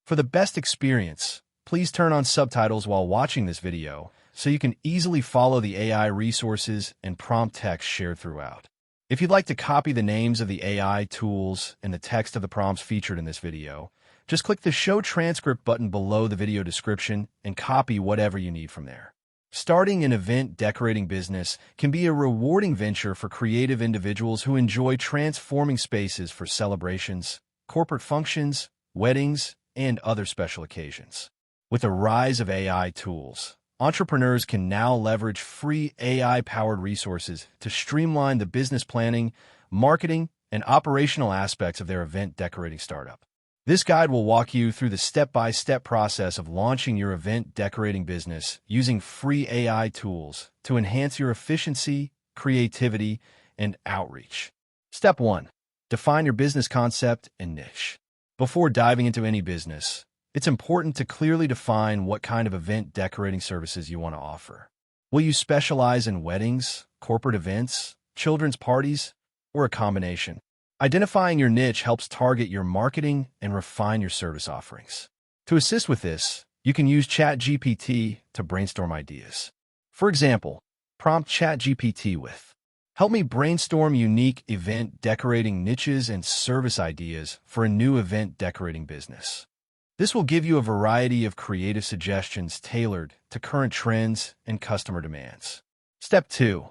For the best experience, please turn on subtitles while watching this video so you can easily follow the AI resources and prompt text shared throughout. If you'd like to copy the names of the AI tools and the text of the prompts featured in this video, just click the Show Transcript button below the video description and copy whatever you need from there. Starting an event decorating business can be a rewarding venture for creative individuals who enjoy transforming spaces for celebrations, corporate functions, weddings, and other special occasions. With the rise of AI tools, entrepreneurs can now leverage free AI-powered resources to streamline the business planning, marketing, and operational aspects of their event decorating startup. This guide will walk you through the step-by-step process of launching your event decorating business using free AI tools to enhance your efficiency, creativity, and outreach. Step 1. Define your business concept and niche. Before diving into any business, it's important to clearly define what kind of event decorating services you want to offer. Will you specialize in weddings, corporate events, children's parties, or a combination? Identifying your niche helps target your marketing and refine your service offerings. To assist with this, you can use ChatGPT to brainstorm ideas. For example, prompt ChatGPT with, "Help me brainstorm unique event decorating niches and service ideas for a new event decorating business." This will give you a variety of creative suggestions tailored to current trends and customer demands. Step 2.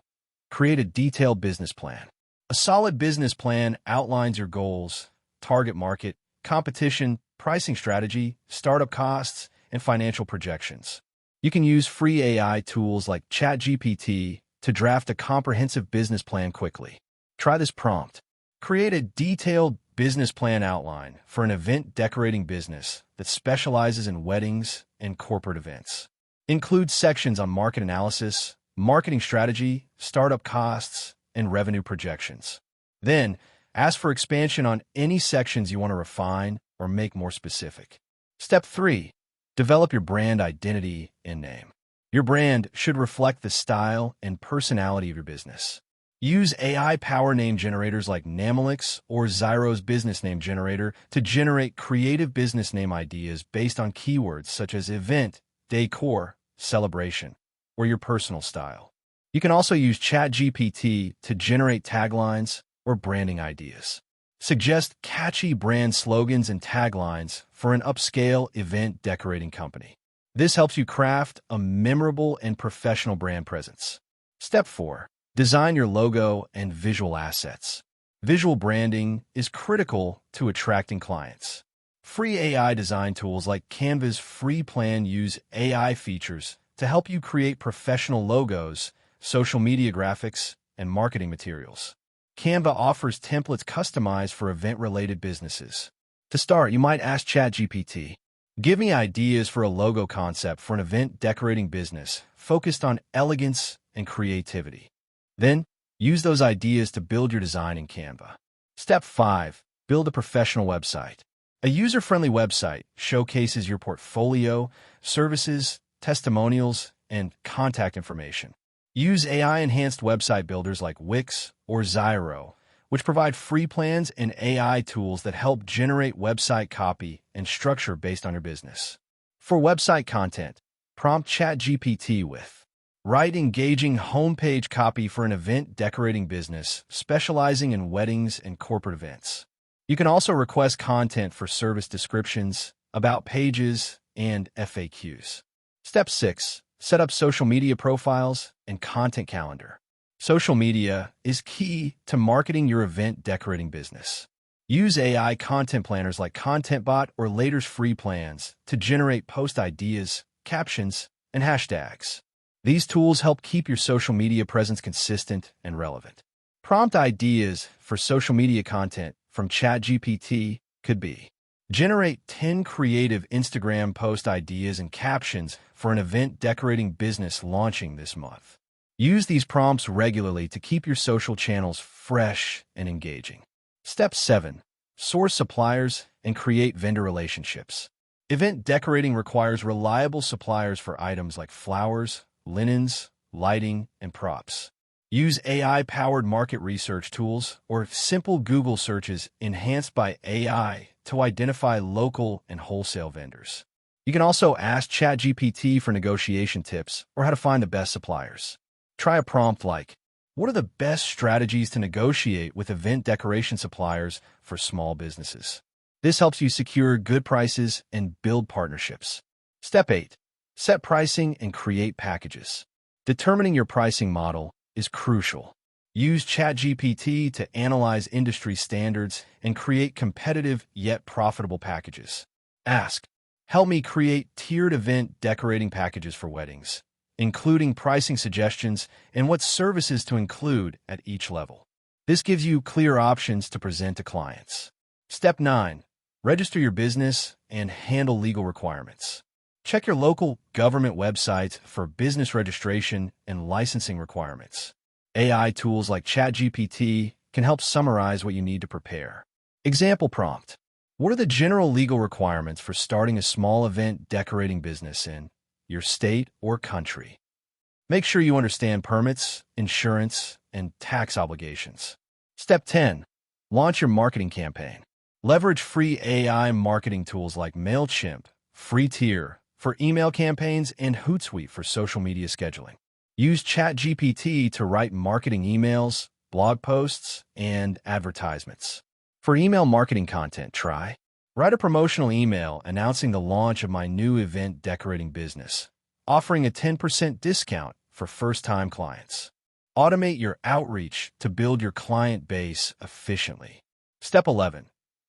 Create a detailed business plan. A solid business plan outlines your goals, target market, competition, pricing strategy, startup costs, and financial projections. You can use free AI tools like ChatGPT to draft a comprehensive business plan quickly. Try this prompt. Create a detailed business plan outline for an event decorating business that specializes in weddings and corporate events. Include sections on market analysis, marketing strategy, startup costs, and revenue projections. Then, ask for expansion on any sections you want to refine or make more specific. Step 3. Develop your brand identity and name. Your brand should reflect the style and personality of your business. Use AI power name generators like Namelix or Zyro's business name generator to generate creative business name ideas based on keywords such as event, decor, celebration, or your personal style. You can also use ChatGPT to generate taglines or branding ideas. Suggest catchy brand slogans and taglines for an upscale event decorating company. This helps you craft a memorable and professional brand presence. Step 4. Design your logo and visual assets. Visual branding is critical to attracting clients. Free AI design tools like Canva's free plan use AI features to help you create professional logos, social media graphics, and marketing materials. Canva offers templates customized for event-related businesses. To start, you might ask ChatGPT, "Give me ideas for a logo concept for an event decorating business focused on elegance and creativity." Then, use those ideas to build your design in Canva. Step 5. Build a professional website. A user-friendly website showcases your portfolio, services, testimonials, and contact information. Use AI-enhanced website builders like Wix or Zyro, which provide free plans and AI tools that help generate website copy and structure based on your business. For website content, prompt ChatGPT with, "Write engaging homepage copy for an event decorating business specializing in weddings and corporate events." You can also request content for service descriptions, about pages, and FAQs. Step 6. Set up social media profiles and content calendar. Social media is key to marketing your event decorating business. Use AI content planners like ContentBot or Later's free plans to generate post ideas, captions, and hashtags. These tools help keep your social media presence consistent and relevant. Prompt ideas for social media content from ChatGPT could be, generate 10 creative Instagram post ideas and captions for an event decorating business launching this month. Use these prompts regularly to keep your social channels fresh and engaging. Step 7. Source suppliers and create vendor relationships. Event decorating requires reliable suppliers for items like flowers, linens, lighting, and props. Use AI-powered market research tools or simple Google searches enhanced by AI to identify local and wholesale vendors. You can also ask ChatGPT for negotiation tips or how to find the best suppliers. Try a prompt like, "What are the best strategies to negotiate with event decoration suppliers for small businesses?" This helps you secure good prices and build partnerships. Step 8. Set pricing and create packages. Determining your pricing model is crucial. Use ChatGPT to analyze industry standards and create competitive yet profitable packages. Ask, "Help me create tiered event decorating packages for weddings, including pricing suggestions and what services to include at each level." This gives you clear options to present to clients. Step 9. Register your business and handle legal requirements. Check your local government website for business registration and licensing requirements. AI tools like ChatGPT can help summarize what you need to prepare. Example prompt. What are the general legal requirements for starting a small event decorating business in your state or country? Make sure you understand permits, insurance, and tax obligations. Step 10. Launch your marketing campaign. Leverage free AI marketing tools like MailChimp, Free Tier for email campaigns, and Hootsuite for social media scheduling. Use ChatGPT to write marketing emails, blog posts, and advertisements. For email marketing content, try write a promotional email announcing the launch of my new event decorating business, offering a 10% discount for first-time clients. Automate your outreach to build your client base efficiently. Step 11.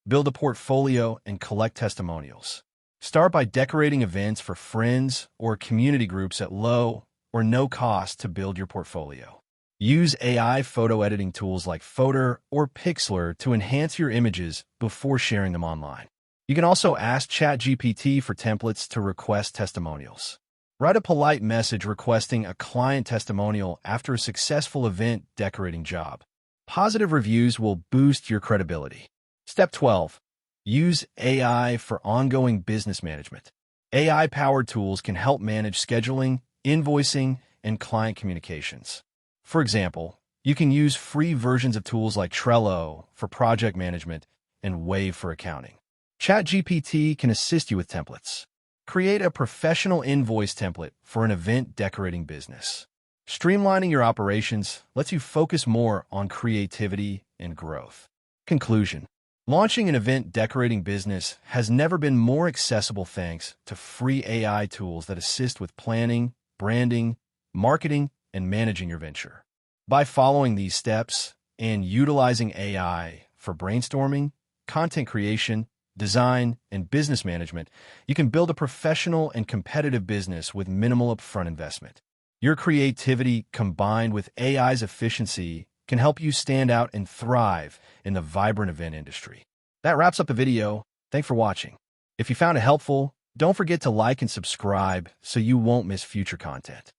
Build a portfolio and collect testimonials. Start by decorating events for friends or community groups at low or no cost to build your portfolio. Use AI photo editing tools like Photor or Pixlr to enhance your images before sharing them online. You can also ask ChatGPT for templates to request testimonials. Write a polite message requesting a client testimonial after a successful event decorating job. Positive reviews will boost your credibility. Step 12. Use AI for ongoing business management. AI-powered tools can help manage scheduling, invoicing, and client communications. For example, you can use free versions of tools like Trello for project management and Wave for accounting. ChatGPT can assist you with templates. Create a professional invoice template for an event decorating business. Streamlining your operations lets you focus more on creativity and growth. Conclusion. Launching an event decorating business has never been more accessible thanks to free AI tools that assist with planning, branding, marketing, and managing your venture. By following these steps and utilizing AI for brainstorming, content creation, design, and business management, you can build a professional and competitive business with minimal upfront investment. Your creativity combined with AI's efficiency can help you stand out and thrive in the vibrant event industry. That wraps up the video. Thanks for watching. If you found it helpful, don't forget to like and subscribe so you won't miss future content.